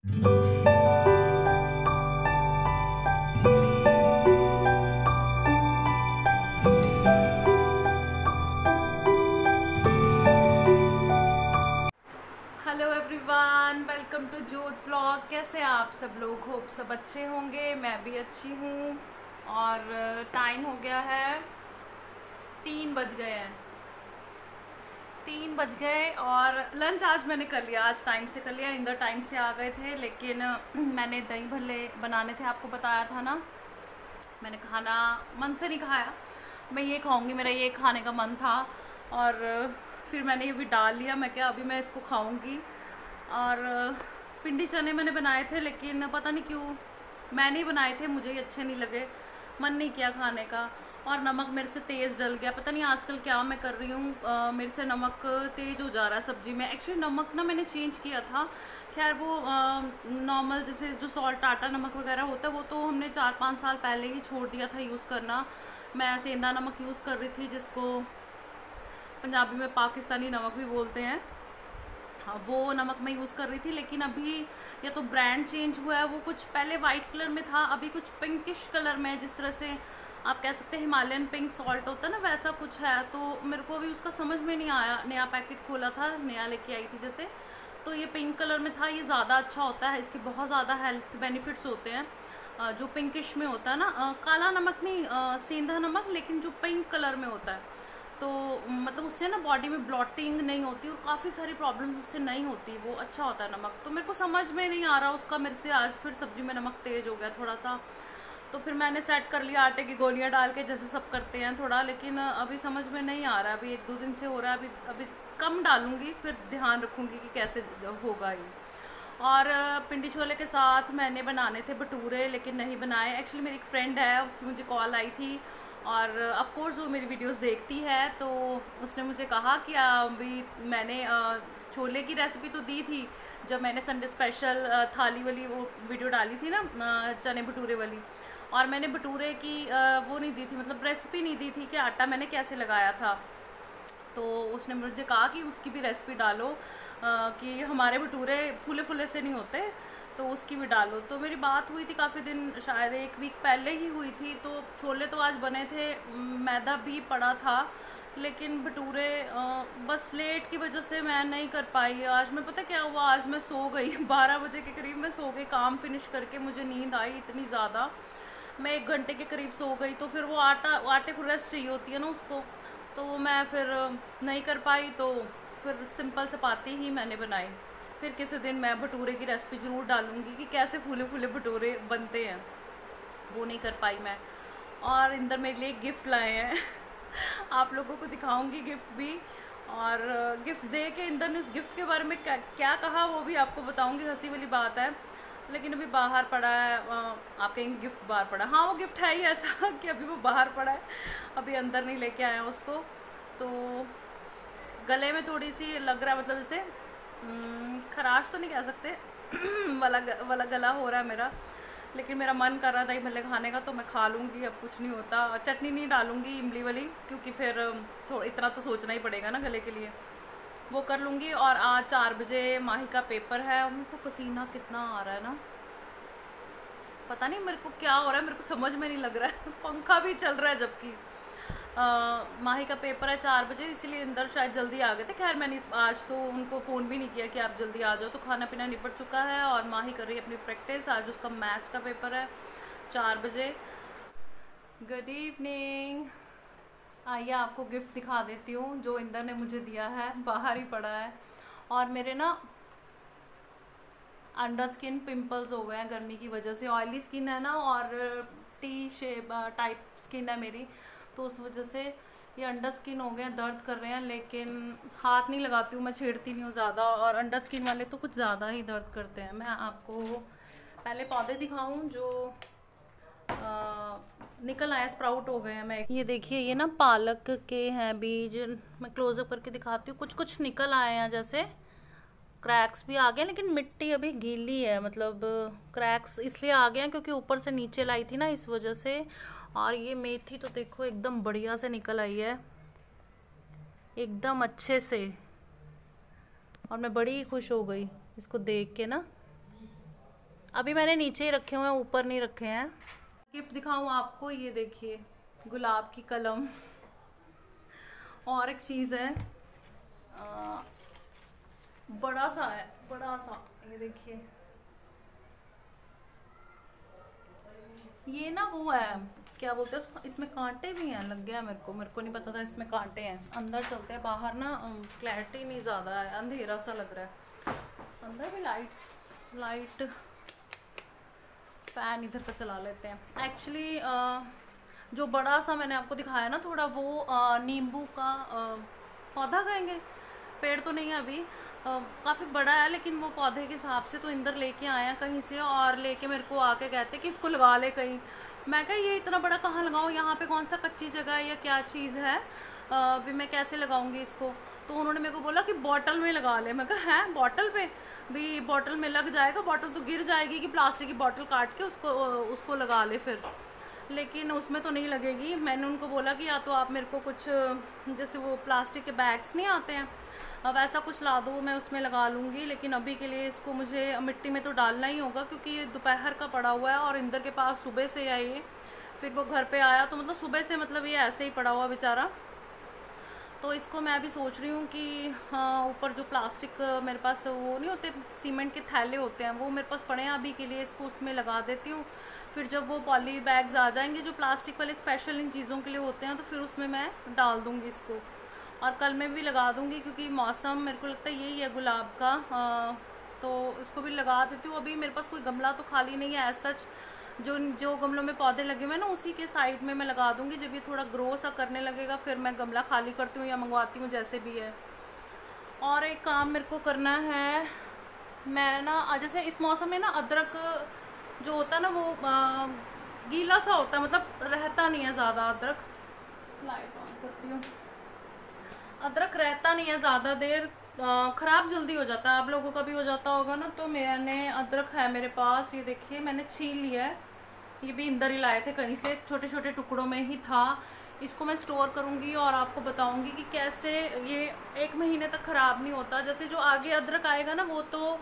Hello everyone, welcome to जोत vlog. कैसे आप सब लोग? होप सब अच्छे होंगे। मैं भी अच्छी हूँ। और टाइम हो गया है 3 बज गए हैं। 3 बज गए और लंच आज मैंने कर लिया। आज टाइम से कर लिया। इंदर टाइम से आ गए थे, लेकिन मैंने दही भल्ले बनाने थे, आपको बताया था ना। मैंने खाना मन से नहीं खाया। मैं ये खाऊंगी, मेरा ये खाने का मन था। और फिर मैंने ये भी डाल लिया। मैं क्या, अभी मैं इसको खाऊंगी। और पिंडी चने मैंने बनाए थे, लेकिन पता नहीं क्यों मैंने ही बनाए थे, मुझे ही अच्छे नहीं लगे। मन नहीं किया खाने का। और नमक मेरे से तेज़ डल गया। पता नहीं आजकल क्या मैं कर रही हूँ, मेरे से नमक तेज़ हो जा रहा है सब्जी में। एक्चुअली नमक ना मैंने चेंज किया था। खैर वो नॉर्मल जैसे जो सॉल्ट टाटा नमक वगैरह होता है वो तो हमने 4-5 साल पहले ही छोड़ दिया था यूज़ करना। मैं सेंधा नमक यूज़ कर रही थी, जिसको पंजाबी में पाकिस्तानी नमक भी बोलते हैं। हाँ, वो नमक मैं यूज़ कर रही थी। लेकिन अभी या तो ब्रांड चेंज हुआ है, वो कुछ पहले वाइट कलर में था, अभी कुछ पिंकिश कलर में, जिस तरह से आप कह सकते हैं हिमालयन पिंक सॉल्ट होता है ना, वैसा कुछ है। तो मेरे को अभी उसका समझ में नहीं आया। नया पैकेट खोला था, नया लेके आई थी जैसे, तो ये पिंक कलर में था। ये ज़्यादा अच्छा होता है, इसके बहुत ज़्यादा हेल्थ बेनिफिट्स होते हैं। जो पिंकिश में होता है ना, काला नमक नहीं, सेंधा नमक, लेकिन जो पिंक कलर में होता है, तो मतलब उससे ना बॉडी में ब्लॉटिंग नहीं होती और काफ़ी सारी प्रॉब्लम्स उससे नहीं होती। वो अच्छा होता है नमक। तो मेरे को समझ में नहीं आ रहा उसका, मेरे से आज फिर सब्जी में नमक तेज़ हो गया थोड़ा सा। तो फिर मैंने सेट कर लिया आटे की गोलियां डाल के, जैसे सब करते हैं थोड़ा। लेकिन अभी समझ में नहीं आ रहा है। अभी 1-2 दिन से हो रहा है। अभी अभी कम डालूंगी, फिर ध्यान रखूंगी कि कैसे होगा ये। और पिंडी छोले के साथ मैंने बनाने थे भटूरे, लेकिन नहीं बनाए। एक्चुअली मेरी एक फ्रेंड है, उसकी मुझे कॉल आई थी, और ऑफ कोर्स वो मेरी वीडियोस देखती है। तो उसने मुझे कहा कि अभी मैंने छोले की रेसिपी तो दी थी जब मैंने संडे स्पेशल थाली वाली वो वीडियो डाली थी ना, चने भटूरे वाली। और मैंने भटूरे की वो नहीं दी थी, मतलब रेसिपी नहीं दी थी कि आटा मैंने कैसे लगाया था। तो उसने मुझे कहा कि उसकी भी रेसिपी डालो, कि हमारे भटूरे फूले फूले से नहीं होते, तो उसकी भी डालो। तो मेरी बात हुई थी काफ़ी दिन, शायद 1 वीक पहले ही हुई थी। तो छोले तो आज बने थे, मैदा भी पड़ा था, लेकिन भटूरे बस लेट की वजह से मैं नहीं कर पाई। आज मैं, पता क्या हुआ, आज मैं सो गई 12 बजे के करीब मैं सो गई। काम फिनिश करके मुझे नींद आई इतनी ज़्यादा, मैं 1 घंटे के करीब सो गई। तो फिर वो आटे को रेस्ट चाहिए होती है ना उसको, तो वो मैं फिर नहीं कर पाई। तो फिर सिंपल चपाती ही मैंने बनाई। फिर किसी दिन मैं भटूरे की रेसिपी ज़रूर डालूंगी कि कैसे फूले फूले भटूरे बनते हैं, वो नहीं कर पाई मैं। और इंदर मेरे लिए गिफ्ट लाए हैं आप लोगों को दिखाऊंगी गिफ्ट भी। और गिफ्ट दे के इंदर ने उस गिफ्ट के बारे में क्या कहा वो भी आपको बताऊंगी। हंसी वाली बात है, लेकिन अभी बाहर पड़ा है। आप कहेंगे गिफ्ट बाहर पड़ा, हाँ वो गिफ्ट है ही ऐसा कि अभी वो बाहर पड़ा है, अभी अंदर नहीं लेके आया उसको। तो गले में थोड़ी सी लग रहा है, मतलब जैसे खराश तो नहीं कह सकते वाला गला हो रहा है मेरा। लेकिन मेरा मन कर रहा था दही भल्ले खाने का, तो मैं खा लूँगी, अब कुछ नहीं होता। चटनी नहीं डालूँगी इमली वाली, क्योंकि फिर इतना तो सोचना ही पड़ेगा ना गले के लिए, वो कर लूँगी। और आज 4 बजे माही का पेपर है। और मेरे को पसीना कितना आ रहा है ना, पता नहीं मेरे को क्या हो रहा है, मेरे को समझ में नहीं लग रहा है पंखा भी चल रहा है जबकि। माही का पेपर है 4 बजे, इसीलिए अंदर शायद जल्दी आ गए थे। खैर मैंने आज तो उनको फ़ोन भी नहीं किया कि आप जल्दी आ जाओ। तो खाना पीना निपट चुका है और माही कर रही है अपनी प्रैक्टिस। आज उसका मैथ्स का पेपर है 4 बजे। Good evening. आइए आपको गिफ्ट दिखा देती हूँ जो इंदर ने मुझे दिया है, बाहर ही पड़ा है। और मेरे ना अंडर स्किन पिंपल्स हो गए हैं गर्मी की वजह से। ऑयली स्किन है ना, और टी शेप टाइप स्किन है मेरी, तो उस वजह से ये अंडर स्किन हो गए हैं, दर्द कर रहे हैं। लेकिन हाथ नहीं लगाती हूँ मैं, छेड़ती नहीं हूँ ज़्यादा। और अंडर स्किन वाले तो कुछ ज़्यादा ही दर्द करते हैं। मैं आपको पहले पौधे दिखाऊँ जो निकल आए, स्प्राउट हो गए हैं। मैं ये देखिए, ये ना पालक के हैं बीज, मैं क्लोजअप करके दिखाती हूँ। कुछ कुछ निकल आए हैं, जैसे क्रैक्स भी आ गए, लेकिन मिट्टी अभी गीली है। मतलब क्रैक्स इसलिए आ गए हैं क्योंकि ऊपर से नीचे लाई थी ना, इस वजह से। और ये मेथी तो देखो एकदम बढ़िया से निकल आई है, एकदम अच्छे से। और मैं बड़ी खुश हो गई इसको देख के ना। अभी मैंने नीचे ही रखे हुए हैं, ऊपर नहीं रखे हैं। गिफ्ट दिखाऊं आपको, ये देखिए गुलाब की कलम। और एक चीज़ है, बड़ा सा है, बड़ा सा, ये देखिए। ये ना वो है, क्या बोलते हैं उसको, इसमें कांटे भी हैं, लग गया मेरे को नहीं पता था इसमें कांटे हैं। अंदर चलते हैं, बाहर ना क्लैरिटी नहीं ज़्यादा है, अंधेरा सा लग रहा है। अंदर भी लाइट फैन इधर का चला लेते हैं। एक्चुअली जो बड़ा सा मैंने आपको दिखाया ना थोड़ा, वो नींबू का पौधा कहेंगे, पेड़ तो नहीं है अभी, काफ़ी बड़ा है, लेकिन वो पौधे के हिसाब से तो इंदर लेके आया कहीं से, और लेके मेरे को आके कहते कि इसको लगा ले कहीं। मैं कहा ये इतना बड़ा कहाँ लगाऊँ, यहाँ पे कौन सा कच्ची जगह है या क्या चीज़ है, अभी मैं कैसे लगाऊंगी इसको। तो उन्होंने मेरे को बोला कि बॉटल में लगा ले। मैं कहा हैं बॉटल पे भी, बॉटल में लग जाएगा, बॉटल तो गिर जाएगी, कि प्लास्टिक की बॉटल काट के उसको लगा ले फिर, लेकिन उसमें तो नहीं लगेगी। मैंने उनको बोला कि या तो आप मेरे को कुछ जैसे वो प्लास्टिक के बैग्स नहीं आते हैं, अब ऐसा कुछ ला दो, मैं उसमें लगा लूँगी, लेकिन अभी के लिए इसको मुझे मिट्टी में तो डालना ही होगा, क्योंकि ये दोपहर का पड़ा हुआ है और इंदर के पास सुबह से आई है, फिर वो घर पे आया तो मतलब सुबह से मतलब ये ऐसे ही पड़ा हुआ बेचारा। तो इसको मैं अभी सोच रही हूँ कि हाँ, ऊपर जो प्लास्टिक मेरे पास वो नहीं होते, सीमेंट के थैले होते हैं, वो मेरे पास पड़े हैं अभी के लिए, इसको उसमें लगा देती हूँ। फिर जब वो पॉली बैग्स आ जाएंगे जो प्लास्टिक वाले स्पेशल इन चीज़ों के लिए होते हैं, तो फिर उसमें मैं डाल दूँगी इसको, और कल में भी लगा दूँगी, क्योंकि मौसम मेरे को लगता है यही है गुलाब का। तो इसको भी लगा देती हूँ। अभी मेरे पास कोई गमला तो खाली नहीं है एज सच, जो गमलों में पौधे लगे हुए हैं ना, उसी के साइड में मैं लगा दूंगी। जब ये थोड़ा ग्रो सा करने लगेगा फिर मैं गमला खाली करती हूँ या मंगवाती हूँ, जैसे भी है। और एक काम मेरे को करना है, मैं ना जैसे इस मौसम में ना अदरक जो होता है ना वो गीला सा होता है, मतलब रहता नहीं है ज़्यादा अदरक। लाइट ऑन करती हूँ। अदरक रहता नहीं है ज़्यादा देर, ख़राब जल्दी हो जाता है, आप लोगों का भी हो जाता होगा ना। तो मैंने अदरक है मेरे पास, ये देखिए मैंने छील लिया है, ये भी इंदर ही लाए थे कहीं से, छोटे छोटे टुकड़ों में ही था। इसको मैं स्टोर करूँगी और आपको बताऊँगी कि कैसे ये 1 महीने तक ख़राब नहीं होता। जैसे जो आगे अदरक आएगा ना वो तो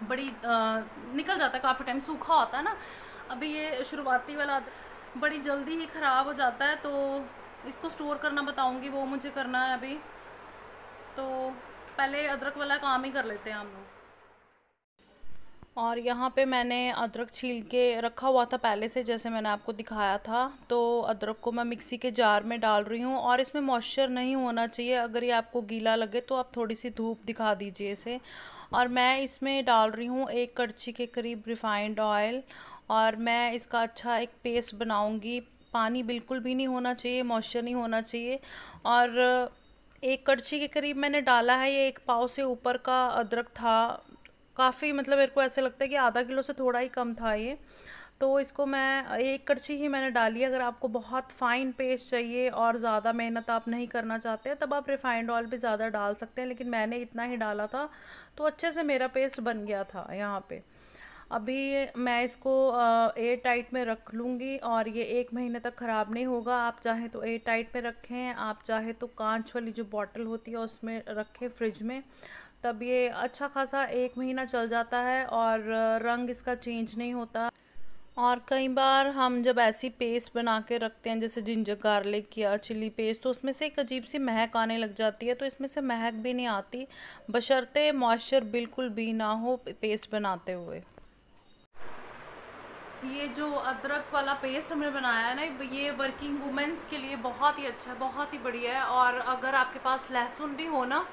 बड़ी निकल जाता है, काफ़ी टाइम सूखा होता है ना। अभी ये शुरुआती वाला बड़ी जल्दी ही ख़राब हो जाता है, तो इसको स्टोर करना बताऊँगी, वो मुझे करना है अभी। तो पहले अदरक वाला काम ही कर लेते हैं हम लोग। और यहाँ पे मैंने अदरक छील के रखा हुआ था पहले से, जैसे मैंने आपको दिखाया था। तो अदरक को मैं मिक्सी के जार में डाल रही हूँ, और इसमें मॉइस्चर नहीं होना चाहिए। अगर ये आपको गीला लगे तो आप थोड़ी सी धूप दिखा दीजिए इसे। और मैं इसमें डाल रही हूँ 1 कड़छी के करीब रिफाइंड ऑयल, और मैं इसका अच्छा एक पेस्ट बनाऊँगी। पानी बिल्कुल भी नहीं होना चाहिए, मॉइस्चर नहीं होना चाहिए। और 1 कड़छी के करीब मैंने डाला है, ये 1 पाव से ऊपर का अदरक था। काफ़ी मतलब मेरे को ऐसे लगता है कि आधा किलो से थोड़ा ही कम था ये। तो इसको मैं 1 कड़छी ही मैंने डाली। अगर आपको बहुत फ़ाइन पेस्ट चाहिए और ज़्यादा मेहनत आप नहीं करना चाहते तब आप रिफ़ाइंड ऑयल भी ज़्यादा डाल सकते हैं, लेकिन मैंने इतना ही डाला था तो अच्छे से मेरा पेस्ट बन गया था यहाँ पे। अभी मैं इसको एयर टाइट में रख लूँगी, और ये 1 महीने तक ख़राब नहीं होगा। आप चाहें तो एयर टाइट में रखें, आप चाहे तो कांच वाली जो बॉटल होती है उसमें रखें फ्रिज में, तब ये अच्छा खासा 1 महीना चल जाता है और रंग इसका चेंज नहीं होता। और कई बार हम जब ऐसी पेस्ट बना के रखते हैं जैसे जिंजर गार्लिक या चिली पेस्ट, तो उसमें से एक अजीब सी महक आने लग जाती है। तो इसमें से महक भी नहीं आती, बशर्ते मॉइस्चर बिल्कुल भी ना हो पेस्ट बनाते हुए। ये जो अदरक वाला पेस्ट हमने बनाया है ना, ये वर्किंग वुमेन्स के लिए बहुत ही अच्छा है, बहुत ही बढ़िया है। और अगर आपके पास लहसुन भी हो ना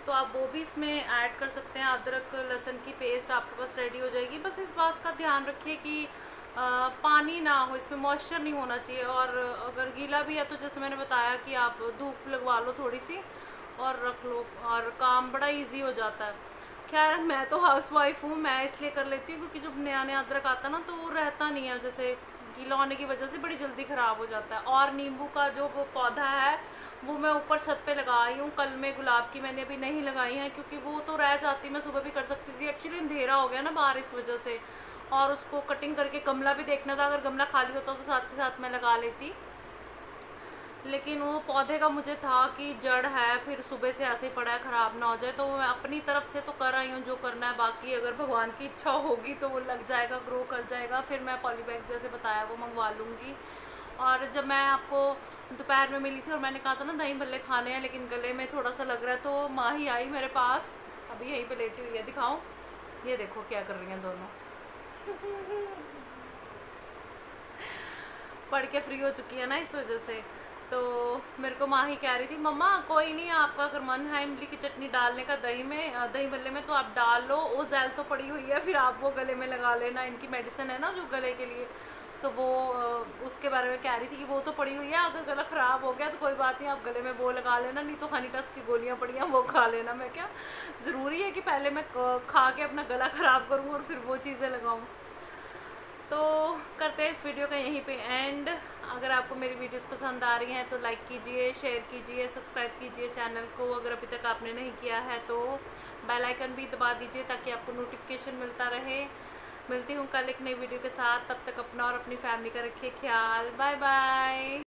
तो आप वो भी इसमें ऐड कर सकते हैं। अदरक लहसुन की पेस्ट आपके पास रेडी हो जाएगी। बस इस बात का ध्यान रखिए कि पानी ना हो, इसमें मॉइस्चर नहीं होना चाहिए। और अगर गीला भी है तो जैसे मैंने बताया कि आप धूप लगवा लो थोड़ी सी और रख लो, और काम बड़ा इजी हो जाता है। खैर मैं तो हाउसवाइफ हूँ, मैं इसलिए कर लेती हूँ क्योंकि जब नया नया अदरक आता है ना तो वो रहता नहीं है, जैसे गीला होने की वजह से बड़ी जल्दी ख़राब हो जाता है। और नींबू का जो पौधा है वो मैं ऊपर छत पे लगाई हूँ। कल में गुलाब की मैंने अभी नहीं लगाई है क्योंकि वो तो रह जाती, मैं सुबह भी कर सकती थी। एक्चुअली अंधेरा हो गया ना बाहर इस वजह से, और उसको कटिंग करके गमला भी देखना था, अगर गमला खाली होता तो साथ के साथ मैं लगा लेती। लेकिन वो पौधे का मुझे था कि जड़ है, फिर सुबह से ऐसे ही पड़ा है, ख़राब ना हो जाए, तो मैं अपनी तरफ से तो कर आई हूँ जो करना है। बाकी अगर भगवान की इच्छा होगी तो वो लग जाएगा, ग्रो कर जाएगा, फिर मैं पॉलीबैग्स जैसे बताया वो मंगवा लूँगी। और जब मैं आपको दोपहर में मिली थी और मैंने कहा था ना दही भल्ले खाने हैं लेकिन गले में थोड़ा सा लग रहा है, तो माँ ही आई मेरे पास, अभी यहीं पे लेटी हुई है, दिखाऊं? ये देखो क्या कर रही हैं दोनों। पढ़ के फ्री हो चुकी है ना इस वजह से। तो मेरे को माँ ही कह रही थी, मम्मा कोई नहीं, आपका अगर मन है इमली की चटनी डालने का दही में, दही भल्ले में, तो आप डाल लो, वो जैल तो पड़ी हुई है, फिर आप वो गले में लगा लेना, इनकी मेडिसिन है ना जो गले के लिए। तो वो उसके बारे में कह रही थी कि वो तो पड़ी हुई है, अगर गला ख़राब हो गया तो कोई बात नहीं, आप गले में वो लगा लेना, नहीं तो हनी टस की गोलियां पड़ी हैं वो खा लेना। मैं क्या ज़रूरी है कि पहले मैं खा के अपना गला ख़राब करूँ और फिर वो चीज़ें लगाऊँ? तो करते हैं इस वीडियो का यहीं पे एंड। अगर आपको मेरी वीडियोस पसंद आ रही हैं तो लाइक कीजिए, शेयर कीजिए, सब्सक्राइब कीजिए चैनल को, अगर अभी तक आपने नहीं किया है तो बेल आइकन भी दबा दीजिए ताकि आपको नोटिफिकेशन मिलता रहे। मिलती हूँ कल एक नई वीडियो के साथ, तब तक अपना और अपनी फैमिली का रखिए ख्याल। Bye bye.